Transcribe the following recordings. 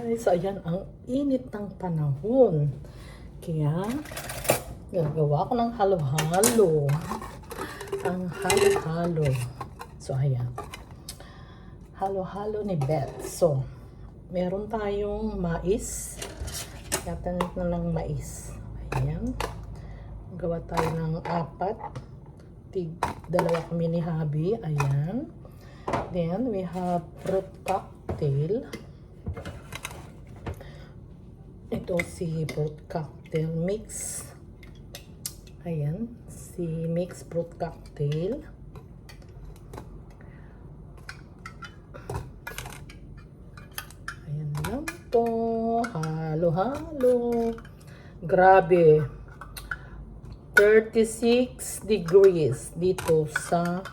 guys, ayan ang init ng panahon. Kaya gagawa ko ng halo-halo. Ang halo-halo. So ayan. Halo-halo ni Beth. So, meron tayong mais. Katanit na ng mais. Ayan. Gawa tayo ng 4. Dalawa kami ni Habi. Ayan. Then, we have fruit cocktail. Ito si fruit cocktail mix. Ayan. Si mix fruit cocktail. Ayan lang po. Halo-halo. Grabe. 36 degrees dito sa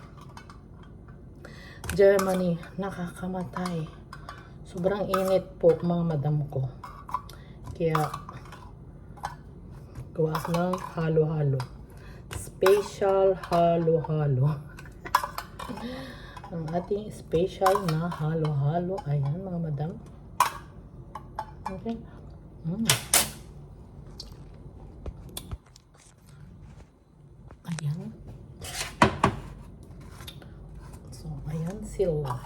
Germany. Nakakamatay. Sobrang init po mga madam ko. Kaya gawa ng halo-halo. Special halo-halo. Ang ating special na halo-halo. Ayan mga madam. Okay. Ayan. So, ayan sila.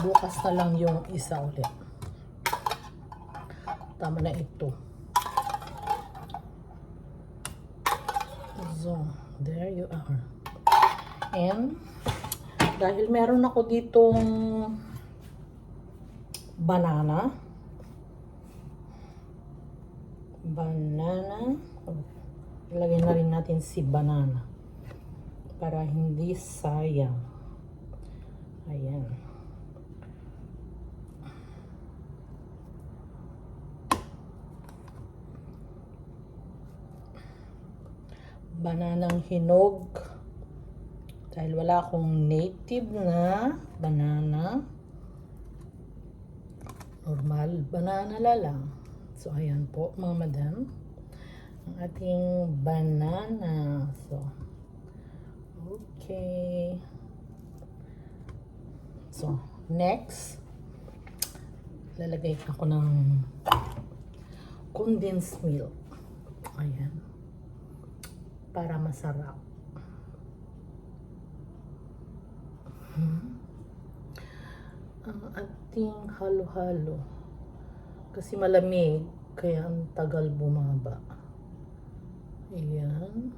Bukas na lang yung isa ulit. Tama na ito. So, there you are. And, dahil meron ako ditong banana. Ilagay na rin natin si banana. Para hindi sayang. Ayan. Bananang hinog. Dahil wala akong native na banana. Normal banana lang. So, ayan po mga madam. Ang ating banana. So, okay. So, next. Lalagay ako ng condensed milk. Ayan. Para masarap. Ang ating halo-halo. Kasi malamig, kaya ang tagal bumaba. Ayan.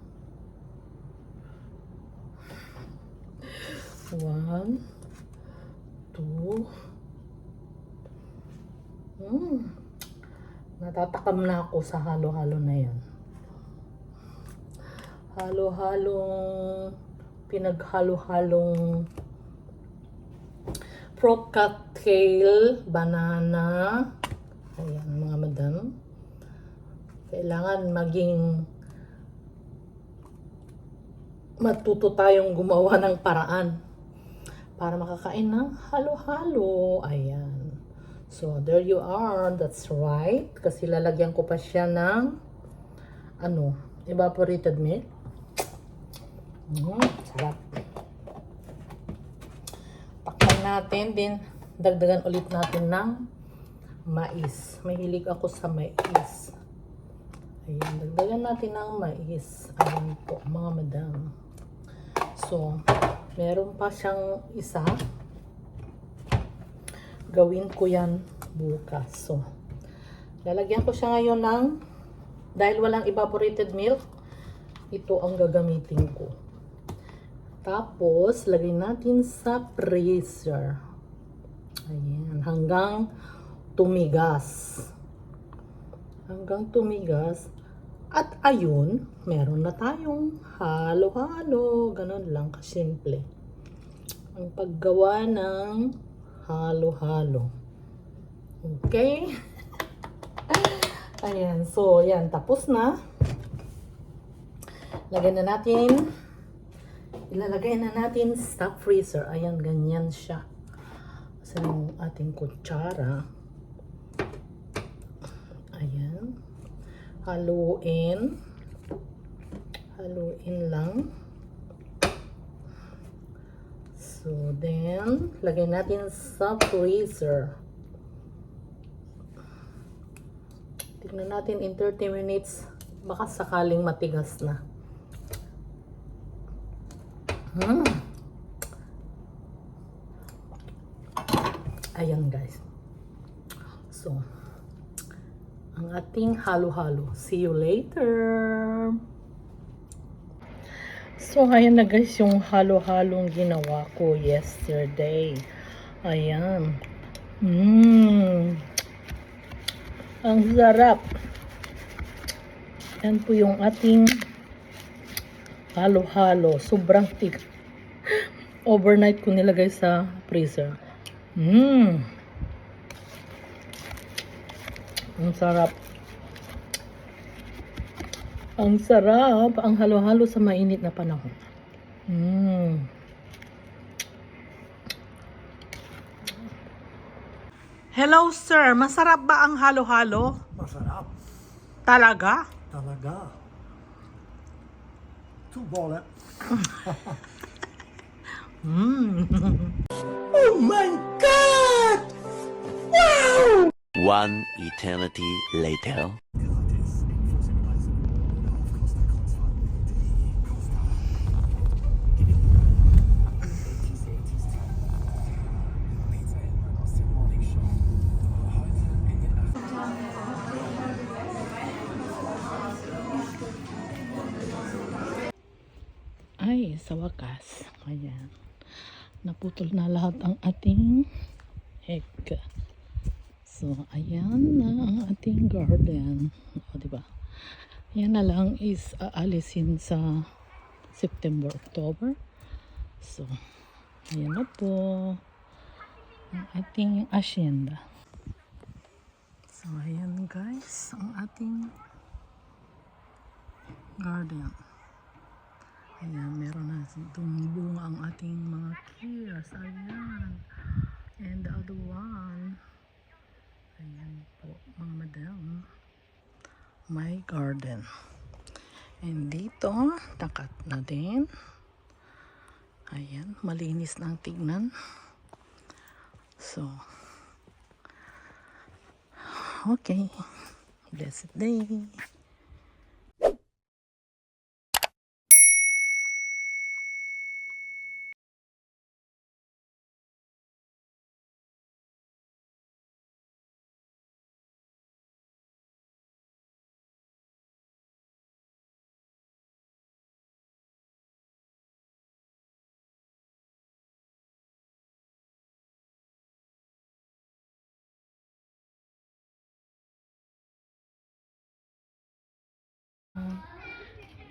1, 2. Natatakam na ako sa halo-halo na yan. Halo-halong pinaghalo-halong fruit cocktail, banana. Ayan mga madam. Kailangan maging matuto tayong gumawa ng paraan para makakain ng halo-halo. Ayan. So, there you are. That's right. Kasi lalagyan ko pa siya ng evaporated milk. Sarap. Takpan natin. Then, dagdagan ulit natin ng mais. Mahilig ako sa mais. Ayan, dagdagan natin ng mais. Ayan po, mga madam. So, meron pa siyang isa. Gawin ko yan bukas. So, lalagyan ko siya ngayon ng, dahil walang evaporated milk, ito ang gagamitin ko. Tapos, lagay natin sa freezer. Ayan, hanggang tumigas. Hanggang tumigas. At ayun, meron na tayong halo-halo. Ganon lang kasimple. Ang paggawa ng halo-halo. Okay? Ayan, so yan, tapos na. Ilalagay na natin sa freezer. Ayan, ganyan siya. Sa ating kutsara. Ayan. Haluin. Haluin lang. So, then, lagay natin sa freezer. Tignan natin in 30 minutes. Baka sakaling matigas na. Ayan guys. So, ang ating halo-halo. See you later! So, ayan na guys yung halo-halong ginawa ko yesterday. Ayan. Ang sarap. Yan po yung ating halo-halo. Sobrang thick. Overnight ko nilagay sa freezer. Ang sarap. Ang sarap. Ang halo-halo sa mainit na panahon. Hello sir, masarap ba ang halo-halo? Masarap. Talaga? Talaga. Tubola. Oh my God! Wow! One eternity later. Ay, sa wakas. Ayan. Naputol na lahat ang ating egg. So, ayan na ang ating garden. O, diba? Yan na lang is aalisin sa September, October. So, ayan na po ang ating asyenda. So, ayan guys, ang ating garden. Ayan, meron na tumubong ang ating mga trees. Ayan. And the other one. Ayan po, mga madam. My garden. And dito, takat na din. Ayan, malinis na ang tignan. So, okay. Blessed day.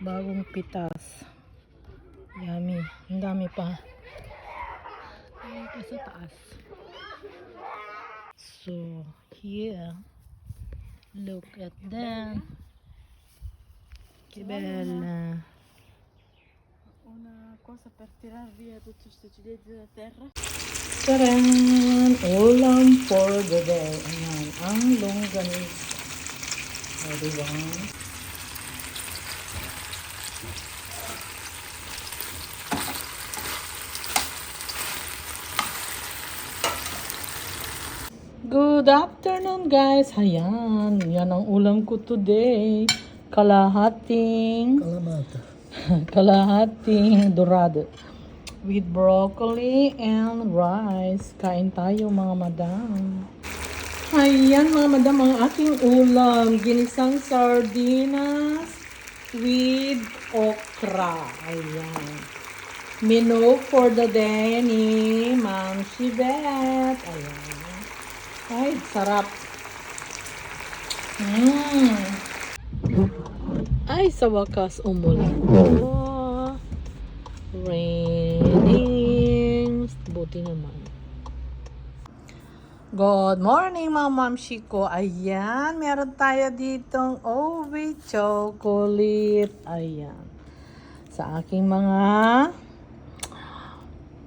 Bagong pitas. Yummy. Ang dami pa. Ang pa sa taas. So, here. Look at that. Che bella. Una cosa per tirar via tutti questi ciliegie della terra. Taran! Ulam for the day. Ayan. Ang longganisa. O, diba? Good afternoon guys. Ayan. Yan ang ulam ko today. Kalahating dorado. With broccoli and rice. Kain tayo mga madam. Ayan mga madam ang aking ulam. Ginisang sardinas with okra. Ayan. Menu for the day ni Ma'am Shibet. Ayan. Ay, sarap. Ay, sa wakas umulan. Oh, raining. Buti naman. Good morning mga mamshi ko. Ayan, meron tayo ditong OV chocolate. Ayan. Sa aking mga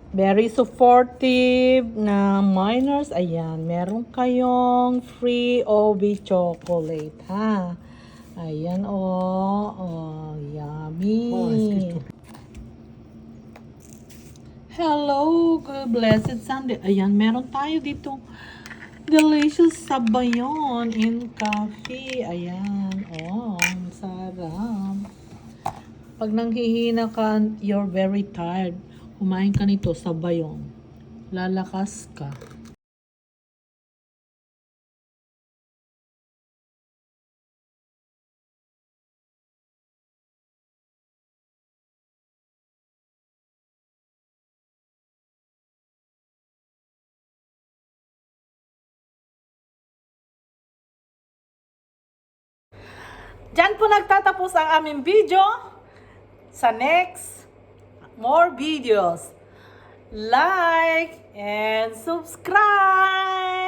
very supportive na minors. Ayan, meron kayong free OV chocolate, ha? Ayan, oh, yummy. Hello, good blessed Sunday. Ayan, meron tayo dito delicious sabayon in coffee. Ayan, oh, sarap. Pag nanghihina ka, you're very tired, kumain ka nito, sabayon. Lalakas ka. Diyan po nagtatapos ang aming video. Sa next, more videos. Like and subscribe!